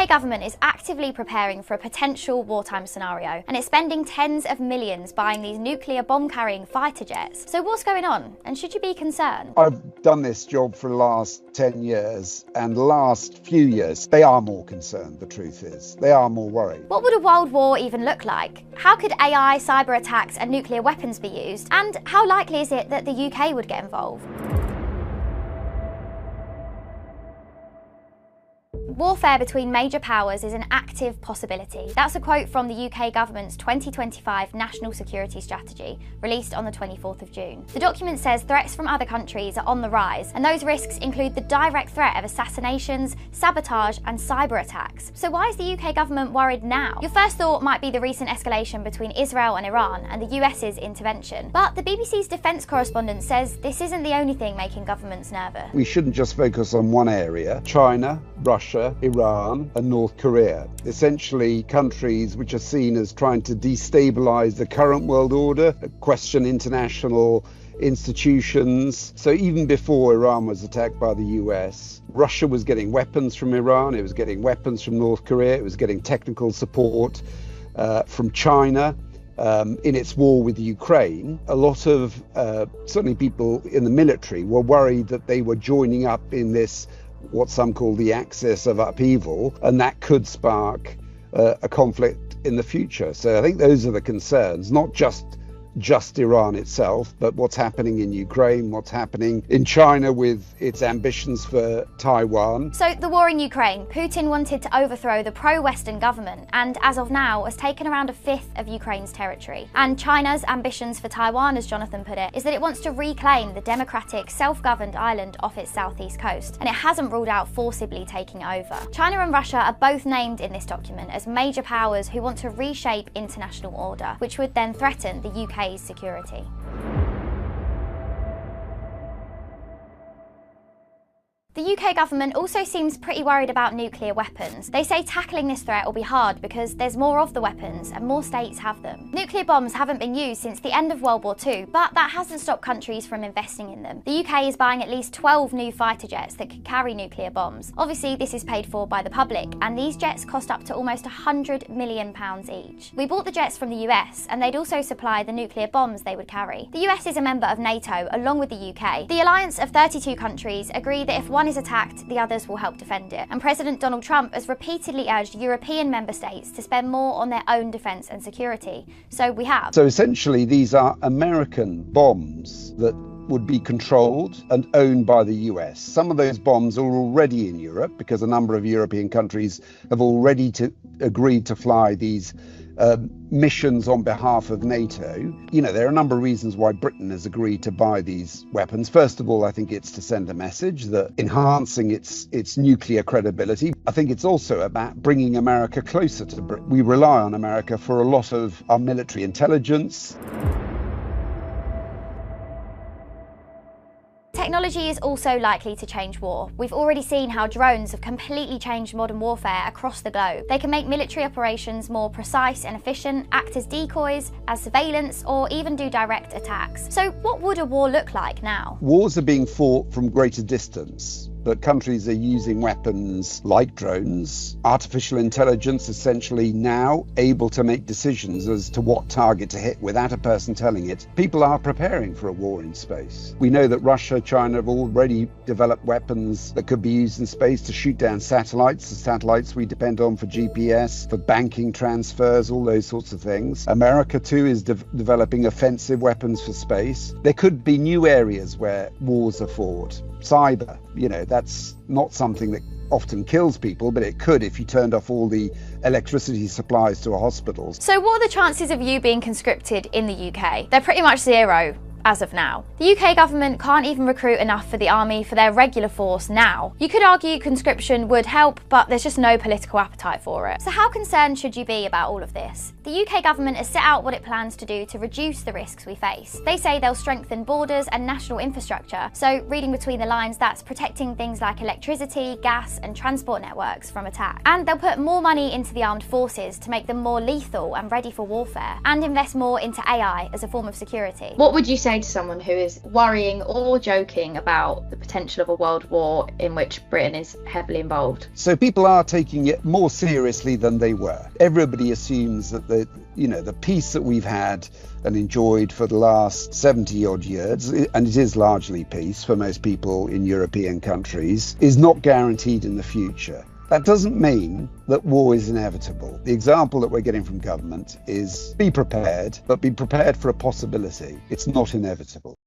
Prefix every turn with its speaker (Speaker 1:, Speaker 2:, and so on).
Speaker 1: UK government is actively preparing for a potential wartime scenario, and it's spending tens of millions buying these nuclear bomb-carrying fighter jets. So what's going on, and should you be concerned?
Speaker 2: I've done this job for the last 10 years, and the last few years, they are more concerned, the truth is. They are more worried.
Speaker 1: What would a world war even look like? How could AI, cyber attacks and nuclear weapons be used? And how likely is it that the UK would get involved? Warfare between major powers is an active possibility. That's a quote from the UK government's 2025 National Security Strategy, released on the 24th of June. The document says threats from other countries are on the rise, and those risks include the direct threat of assassinations, sabotage, and cyber attacks. So why is the UK government worried now? Your first thought might be the recent escalation between Israel and Iran and the US's intervention. But the BBC's defence correspondent says this isn't the only thing making governments nervous.
Speaker 2: We shouldn't just focus on one area. China, Russia, Iran and North Korea, essentially countries which are seen as trying to destabilise the current world order, question international institutions. So even before Iran was attacked by the US, Russia was getting weapons from Iran, it was getting weapons from North Korea, it was getting technical support from China. In its war with Ukraine, a lot of certainly people in the military were worried that they were joining up in this what some call the axis of upheaval, and that could spark a conflict in the future. So I think those are the concerns, not just Iran itself, but what's happening in Ukraine, what's happening in China with its ambitions for Taiwan.
Speaker 1: So the war in Ukraine, Putin wanted to overthrow the pro-Western government, and as of now has taken around a fifth of Ukraine's territory. And China's ambitions for Taiwan, as Jonathan put it, is that it wants to reclaim the democratic, self-governed island off its southeast coast, and it hasn't ruled out forcibly taking over. China and Russia are both named in this document as major powers who want to reshape international order, which would then threaten the UK's security. The UK government also seems pretty worried about nuclear weapons. They say tackling this threat will be hard because there's more of the weapons and more states have them. Nuclear bombs haven't been used since the end of World War II, but that hasn't stopped countries from investing in them. The UK is buying at least 12 new fighter jets that could carry nuclear bombs. Obviously, this is paid for by the public, and these jets cost up to almost £100 million each. We bought the jets from the US, and they'd also supply the nuclear bombs they would carry. The US is a member of NATO, along with the UK. The alliance of 32 countries agree that if one is attacked, the others will help defend it. And President Donald Trump has repeatedly urged European member states to spend more on their own defence and security. So we have.
Speaker 2: So essentially these are American bombs that would be controlled and owned by the US. Some of those bombs are already in Europe because a number of European countries have already agreed to fly these missions on behalf of NATO. You know, there are a number of reasons why Britain has agreed to buy these weapons. First of all, I think it's to send a message that enhancing its nuclear credibility. I think it's also about bringing America closer to Britain. We rely on America for a lot of our military intelligence.
Speaker 1: Technology is also likely to change war. We've already seen how drones have completely changed modern warfare across the globe. They can make military operations more precise and efficient, act as decoys, as surveillance, or even do direct attacks. So what would a war look like now?
Speaker 2: Wars are being fought from greater distance, but countries are using weapons like drones, artificial intelligence essentially now able to make decisions as to what target to hit without a person telling it. People are preparing for a war in space. We know that Russia, China have already developed weapons that could be used in space to shoot down satellites, the satellites we depend on for GPS, for banking transfers, all those sorts of things. America too is developing offensive weapons for space. There could be new areas where wars are fought. Cyber, you know, that's not something that often kills people, but it could if you turned off all the electricity supplies to a hospital.
Speaker 1: So what are the chances of you being conscripted in the UK? They're pretty much zero. As of now. The UK government can't even recruit enough for the army for their regular force now. You could argue conscription would help, but there's just no political appetite for it. So how concerned should you be about all of this? The UK government has set out what it plans to do to reduce the risks we face. They say they'll strengthen borders and national infrastructure. So reading between the lines, that's protecting things like electricity, gas and transport networks from attack. And they'll put more money into the armed forces to make them more lethal and ready for warfare, and invest more into AI as a form of security.
Speaker 3: What would you say say to someone who is worrying or joking about the potential of a world war in which Britain is heavily involved?
Speaker 2: So people are taking it more seriously than they were. Everybody assumes that the peace that we've had and enjoyed for the last 70 odd years, and it is largely peace for most people in European countries, is not guaranteed in the future. That doesn't mean that war is inevitable. The example that we're getting from government is be prepared, but be prepared for a possibility. It's not inevitable.